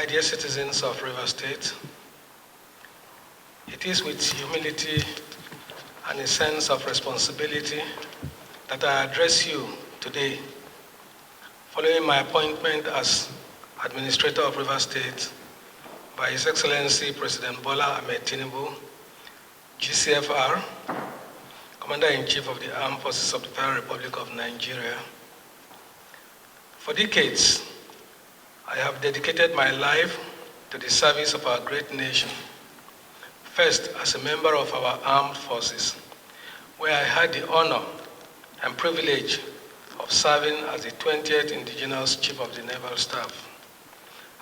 My dear citizens of River State, it is with humility and a sense of responsibility that I address you today, following my appointment as Administrator of River State by His Excellency President Bola Ahmed Tinubu, GCFR, Commander-in-Chief of the Armed Forces of the Federal Republic of Nigeria. For decades, I have dedicated my life to the service of our great nation. First, as a member of our armed forces, where I had the honor and privilege of serving as the 20th Indigenous Chief of the Naval Staff,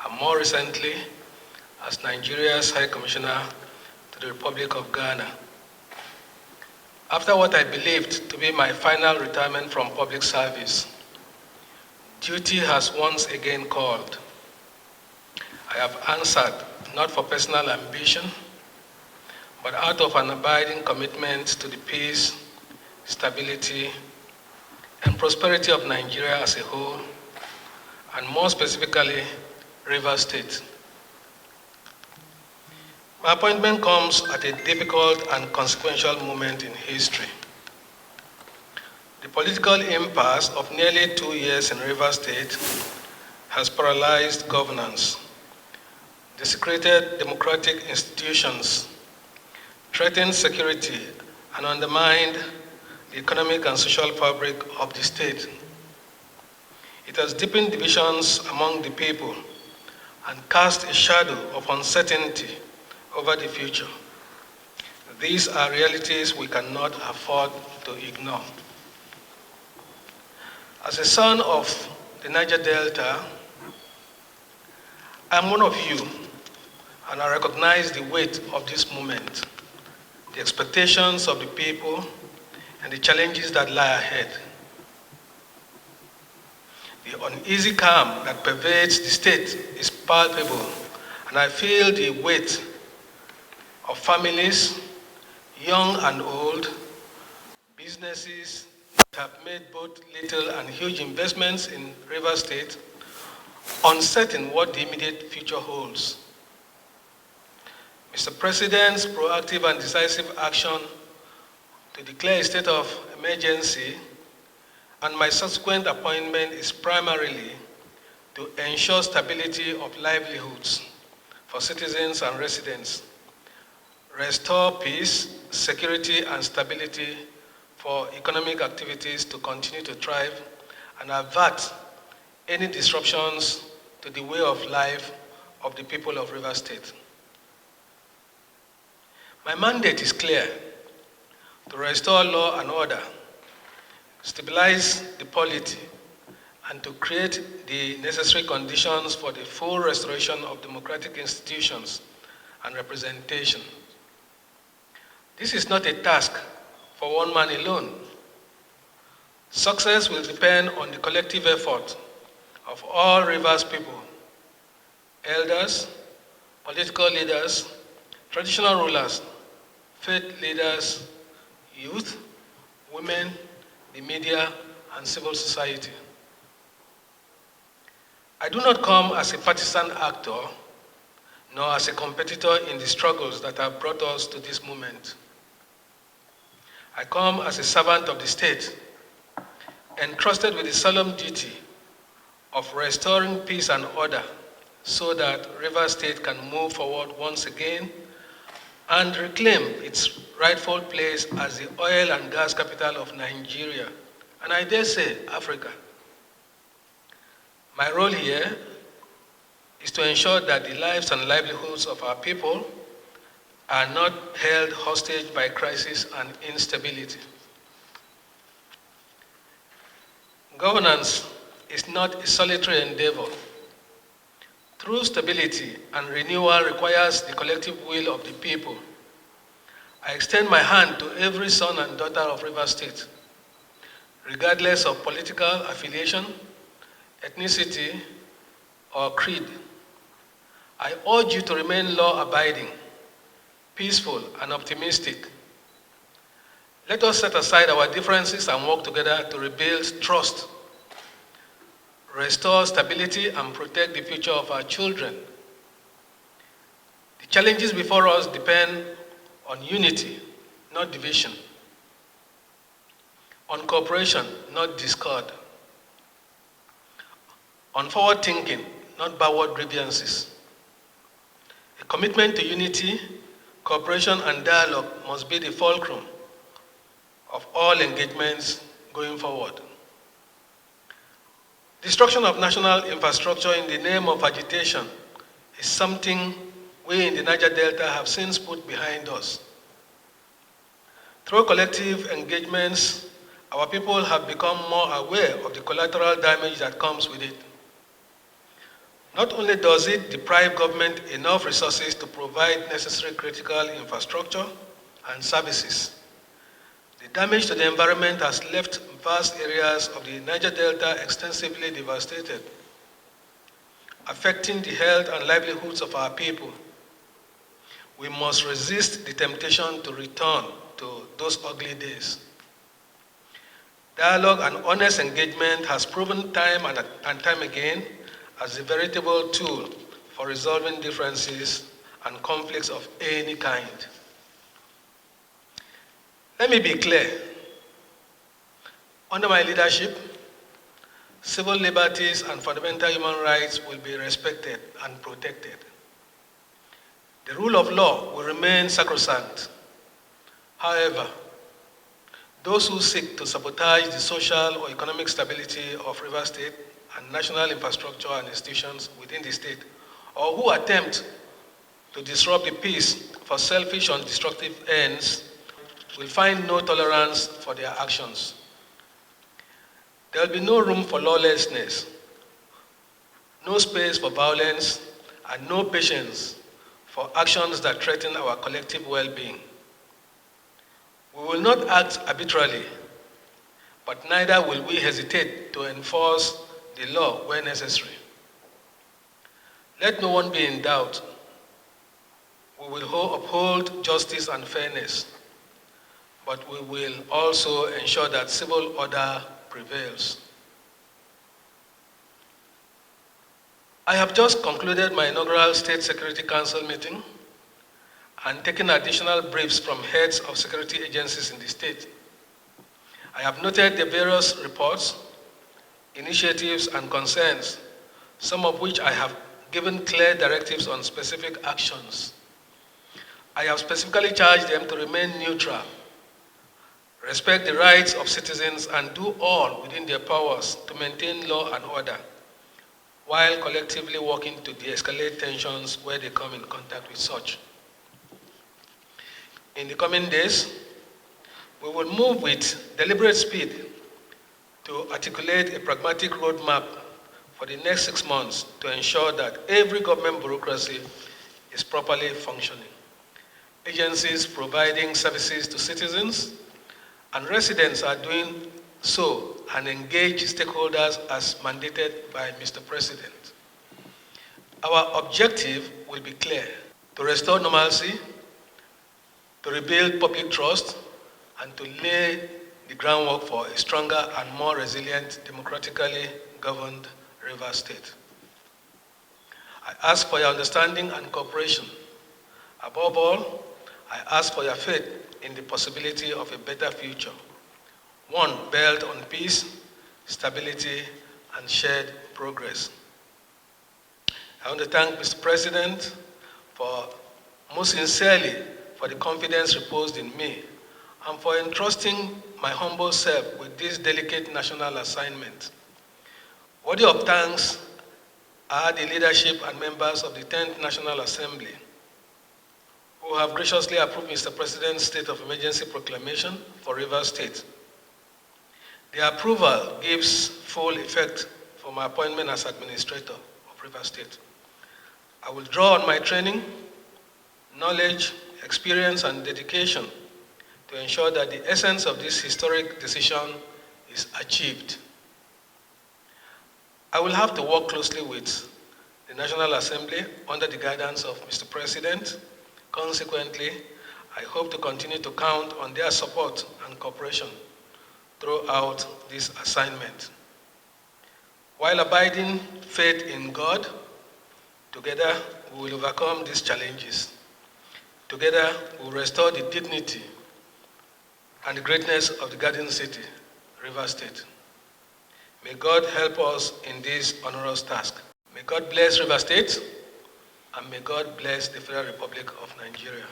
and more recently, as Nigeria's High Commissioner to the Republic of Ghana. After what I believed to be my final retirement from public service, duty has once again called. I have answered not for personal ambition, but out of an abiding commitment to the peace, stability, and prosperity of Nigeria as a whole, and more specifically, River State. My appointment comes at a difficult and consequential moment in history. The political impasse of nearly 2 years in River State has paralyzed governance, desecrated democratic institutions, threatened security, and undermined the economic and social fabric of the state. It has deepened divisions among the people and cast a shadow of uncertainty over the future. These are realities we cannot afford to ignore. As a son of the Niger Delta, I'm one of you, and I recognize the weight of this moment, the expectations of the people, and the challenges that lie ahead. The uneasy calm that pervades the state is palpable, and I feel the weight of families, young and old, businesses that have made both little and huge investments in River State, uncertain what the immediate future holds. Mr. President's proactive and decisive action to declare a state of emergency and my subsequent appointment is primarily to ensure stability of livelihoods for citizens and residents, restore peace, security, and stability for economic activities to continue to thrive, and avert any disruptions to the way of life of the people of River State. My mandate is clear: to restore law and order, stabilize the polity, and to create the necessary conditions for the full restoration of democratic institutions and representation. This is not a task for one man alone. Success will depend on the collective effort of all Rivers people, elders, political leaders, traditional rulers, faith leaders, youth, women, the media, and civil society. I do not come as a partisan actor, nor as a competitor in the struggles that have brought us to this moment. I come as a servant of the state, entrusted with the solemn duty of restoring peace and order so that River State can move forward once again and reclaim its rightful place as the oil and gas capital of Nigeria, and I dare say Africa. My role here is to ensure that the lives and livelihoods of our people are not held hostage by crisis and instability. Governance is not a solitary endeavor. True stability and renewal requires the collective will of the people. I extend my hand to every son and daughter of River State, regardless of political affiliation, ethnicity, or creed. I urge you to remain law-abiding, peaceful, and optimistic. Let us set aside our differences and work together to rebuild trust, restore stability, and protect the future of our children The challenges before us depend on unity, not division, on cooperation, not discord, on forward thinking, not backward grievances. A commitment to unity, cooperation, and dialogue must be the fulcrum of all engagements going forward. Destruction of national infrastructure in the name of agitation is something we in the Niger Delta have since put behind us. Through collective engagements, our people have become more aware of the collateral damage that comes with it. Not only does it deprive government enough resources to provide necessary critical infrastructure and services, the damage to the environment has left vast areas of the Niger Delta extensively devastated, affecting the health and livelihoods of our people. We must resist the temptation to return to those ugly days. Dialogue and honest engagement has proven time and time again as a veritable tool for resolving differences and conflicts of any kind. Let me be clear. Under my leadership, civil liberties and fundamental human rights will be respected and protected. The rule of law will remain sacrosanct. However, those who seek to sabotage the social or economic stability of Rivers State and national infrastructure and institutions within the state, or who attempt to disrupt the peace for selfish and destructive ends, will find no tolerance for their actions. There will be no room for lawlessness, no space for violence, and no patience for actions that threaten our collective well-being. We will not act arbitrarily, but neither will we hesitate to enforce the law where necessary. Let no one be in doubt. We will uphold justice and fairness, but we will also ensure that civil order prevails. I have just concluded my inaugural State Security Council meeting and taken additional briefs from heads of security agencies in the state. I have noted the various reports, initiatives, and concerns, some of which I have given clear directives on specific actions. I have specifically charged them to remain neutral, respect the rights of citizens, and do all within their powers to maintain law and order, while collectively working to de-escalate tensions where they come in contact with such. In the coming days, we will move with deliberate speed to articulate a pragmatic roadmap for the next 6 months to ensure that every government bureaucracy is properly functioning. Agencies providing services to citizens and residents are doing so and engage stakeholders as mandated by Mr. President. Our objective will be clear: to restore normalcy, to rebuild public trust, and to lay the groundwork for a stronger and more resilient, democratically governed Rivers State. I ask for your understanding and cooperation. Above all, I ask for your faith in the possibility of a better future, one built on peace, stability, and shared progress. I want to thank Mr. President most sincerely for the confidence reposed in me and for entrusting my humble self with this delicate national assignment. Worthy of thanks are the leadership and members of the 10th National Assembly who have graciously approved Mr. President's state of emergency proclamation for Rivers State. The approval gives full effect for my appointment as administrator of Rivers State. I will draw on my training, knowledge, experience, and dedication to ensure that the essence of this historic decision is achieved. I will have to work closely with the National Assembly under the guidance of Mr. President. Consequently, I hope to continue to count on their support and cooperation throughout this assignment. While abiding faith in God, together we will overcome these challenges. Together, we will restore the dignity and the greatness of the Garden City, Rivers State. May God help us in this onerous task. May God bless Rivers State, and may God bless the Federal Republic of Nigeria.